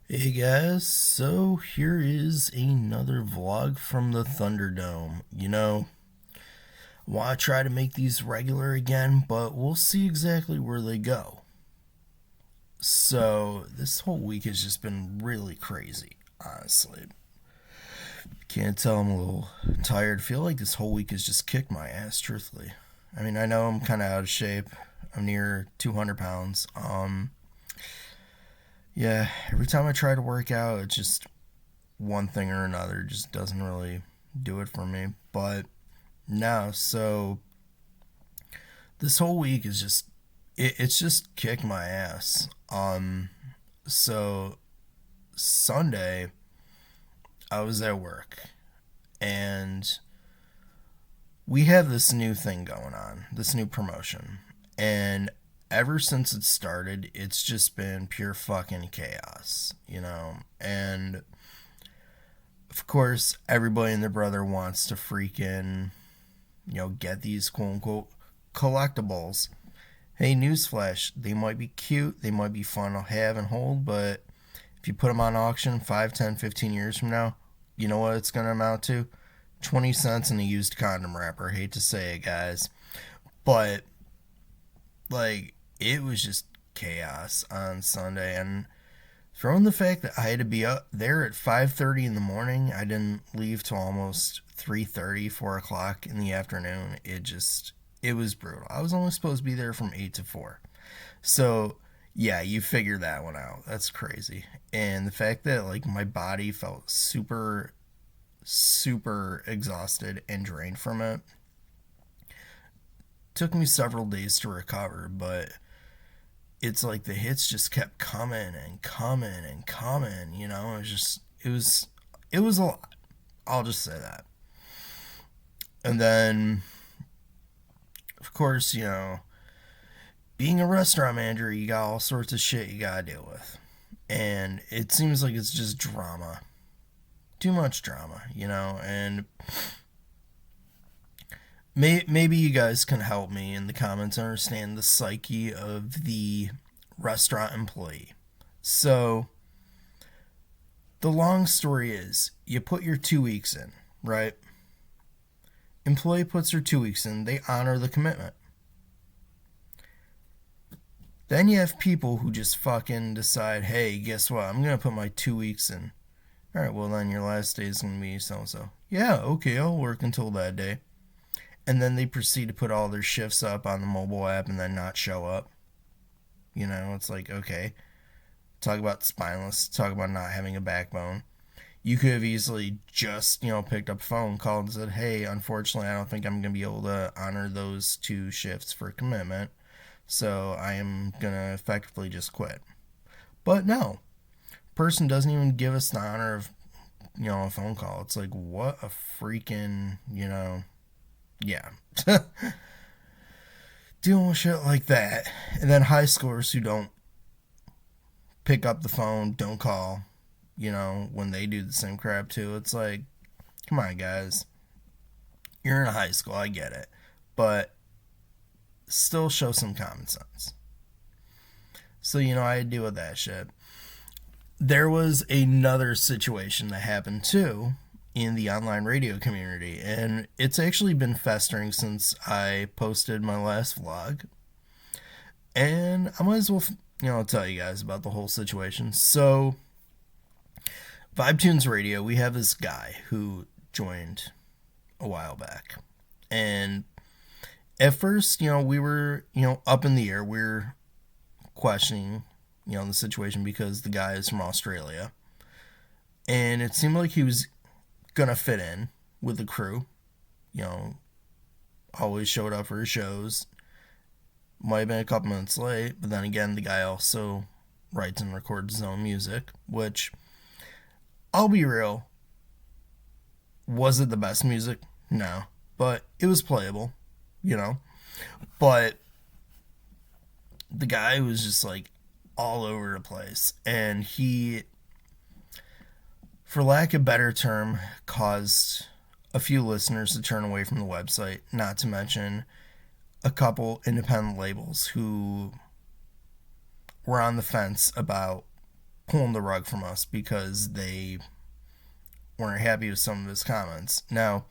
Hey guys, so here is another vlog from the Thunderdome. I want to try to make these regular again, but we'll see exactly where they go. So, this whole week has just been really crazy, honestly. Can't tell I'm a little tired. Feel like this whole week has just kicked my ass, truthfully. I mean, I know I'm kind of out of shape. I'm near 200 pounds. Yeah, every time I try to work out, it's just one thing or another just doesn't really do it for me. But no, so this whole week is just it's just kicked my ass. So Sunday I was at work and we have this new thing going on, this new promotion. And ever since it started, it's just been pure fucking chaos. And of course, everybody and their brother wants to freaking, get these quote unquote collectibles. Hey, newsflash, they might be cute, they might be fun to have and hold, but if you put them on auction 5, 10, 15 years from now, you know what it's going to amount to? 20 cents in a used condom wrapper. I hate to say it, guys. But, it was just chaos on Sunday. And throwing the fact that I had to be up there at 5:30 in the morning, I didn't leave till almost 3:30, 4 o'clock in the afternoon. It was brutal. I was only supposed to be there from 8 to 4. So, yeah, you figure that one out. That's crazy. And the fact that my body felt super super exhausted and drained from it took me several days to recover, but it's like the hits just kept coming and coming and coming. It was a lot. I'll just say that. And then of course, being a restaurant manager, you got all sorts of shit you gotta deal with. And it seems like it's just drama. Too much drama. And maybe you guys can help me in the comments understand the psyche of the restaurant employee. So, the long story is you put your 2 weeks in, right? Employee puts her 2 weeks in, they honor the commitment. Then you have people who just fucking decide, hey, guess what? I'm gonna put my 2 weeks in. Alright, well, then your last day is gonna be so and so. Yeah, okay, I'll work until that day. And then they proceed to put all their shifts up on the mobile app and then not show up. It's like, okay, talk about spineless, talk about not having a backbone. You could have easily just, picked up a phone, called and said, hey, unfortunately, I don't think I'm going to be able to honor those 2 shifts for commitment. So I am going to effectively just quit. But no, person doesn't even give us the honor of, a phone call. It's like, what a freaking, yeah. Dealing with shit like that. And then high scores who don't pick up the phone, don't call, when they do the same crap too. It's like, come on, guys. You're in high school, I get it. But still show some common sense. So, I had to deal with that shit. There was another situation that happened too in the online radio community, and it's actually been festering since I posted my last vlog. And I might as well, tell you guys about the whole situation. So, VibeTunes Radio, we have this guy who joined a while back. And at first, we were, up in the air. We were questioning, the situation because the guy is from Australia. And it seemed like he was going to fit in with the crew. You know, always showed up for his shows. Might have been a couple minutes late, but then again, the guy also writes and records his own music, which, I'll be real, was it the best music? No. But it was playable, you know? But the guy was just all over the place. And he, for lack of a better term, caused a few listeners to turn away from the website, not to mention a couple independent labels who were on the fence about pulling the rug from us because they weren't happy with some of his comments. Now,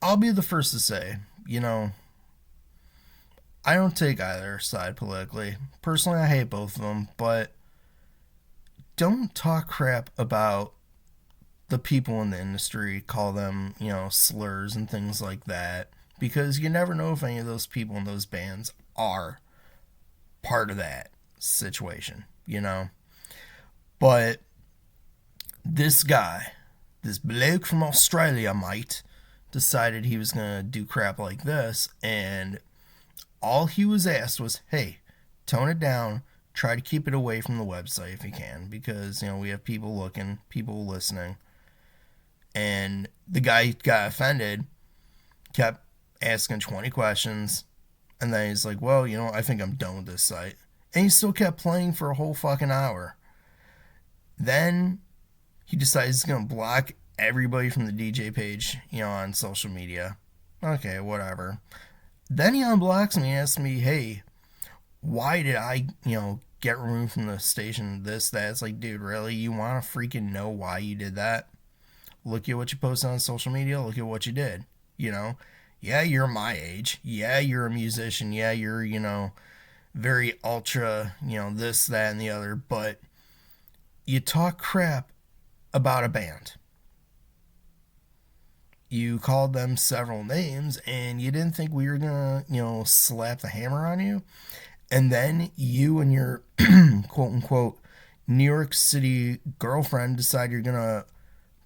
I'll be the first to say, I don't take either side politically. Personally, I hate both of them, but don't talk crap about the people in the industry, call them, slurs and things like that, because you never know if any of those people in those bands are part of that situation. But this guy, this bloke from Australia, mate, decided he was going to do crap like this, and all he was asked was, hey, tone it down, try to keep it away from the website if you can, because, we have people looking, people listening. And the guy got offended, kept asking 20 questions, and then he's like, well, I think I'm done with this site. And he still kept playing for a whole fucking hour. Then he decides he's going to block everybody from the DJ page, on social media. Okay, whatever. Then he unblocks me and asks me, hey, why did I, get removed from the station, this, that? It's like, dude, really? You want to freaking know why you did that? Look at what you posted on social media. Look at what you did. Yeah, you're my age. Yeah, you're a musician. Yeah, you're, very ultra, this, that, and the other. But you talk crap about a band. You called them several names, and you didn't think we were going to, slap the hammer on you. And then you and your quote-unquote New York City girlfriend decide you're going to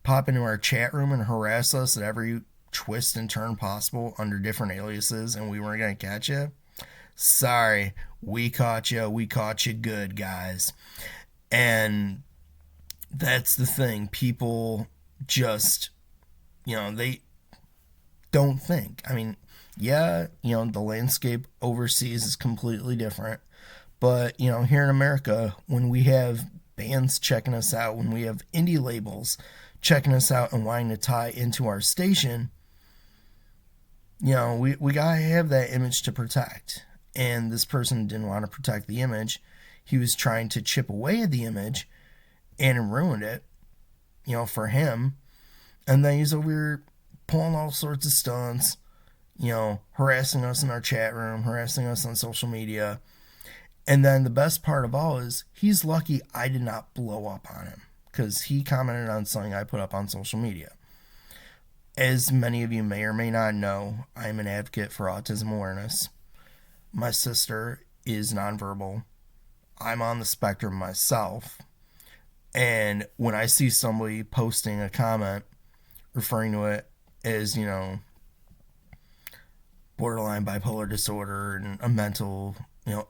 pop into our chat room and harass us at every twist and turn possible under different aliases, and we weren't going to catch you. Sorry, we caught you. We caught you good, guys. And that's the thing. People just, they don't think. I mean, yeah, the landscape overseas is completely different. But, here in America, when we have bands checking us out, when we have indie labels checking us out and wanting to tie into our station, we got to have that image to protect. And this person didn't want to protect the image. He was trying to chip away at the image and ruined it, for him. And then he's over here pulling all sorts of stunts, harassing us in our chat room, harassing us on social media. And then the best part of all is he's lucky I did not blow up on him, because he commented on something I put up on social media. As many of you may or may not know, I'm an advocate for autism awareness. My sister is nonverbal. I'm on the spectrum myself. And when I see somebody posting a comment referring to it as, borderline bipolar disorder and a mental,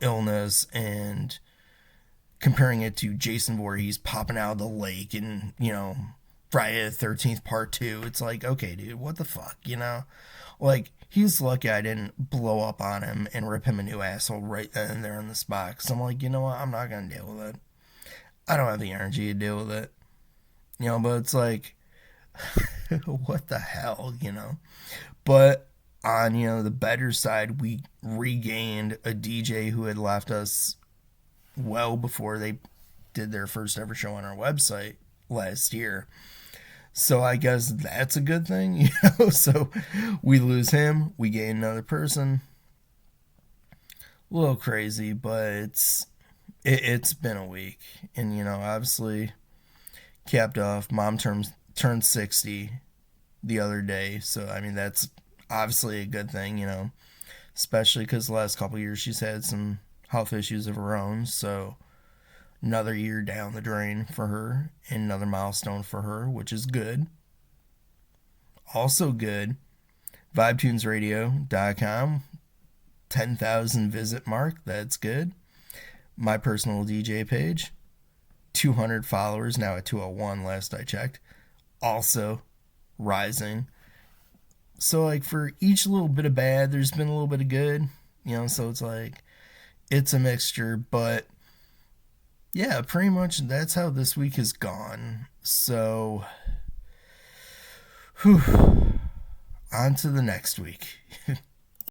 illness, and comparing it to Jason Voorhees popping out of the lake and, Friday the 13th part 2, it's like, okay, dude, what the fuck, Like, he's lucky I didn't blow up on him and rip him a new asshole right then and there in the spot. Because I'm like, you know what, I'm not going to deal with it. I don't have the energy to deal with it. But it's like, what the hell, But on, the better side, we regained a DJ who had left us well before they did their first ever show on our website last year. So I guess that's a good thing, So we lose him, we gain another person. A little crazy, but it's been a week. And, obviously capped off, mom turned 60 the other day. So, I mean, that's obviously a good thing, especially because the last couple of years she's had some health issues of her own. So another year down the drain for her, and another milestone for her, which is good. Also good, VibeTunesRadio.com, 10,000 visit mark, that's good. My personal DJ page, 200 followers, now at 201 last I checked, also rising. So, like, for each little bit of bad, there's been a little bit of good, so it's like, it's a mixture, but yeah, pretty much that's how this week has gone. So, on to the next week.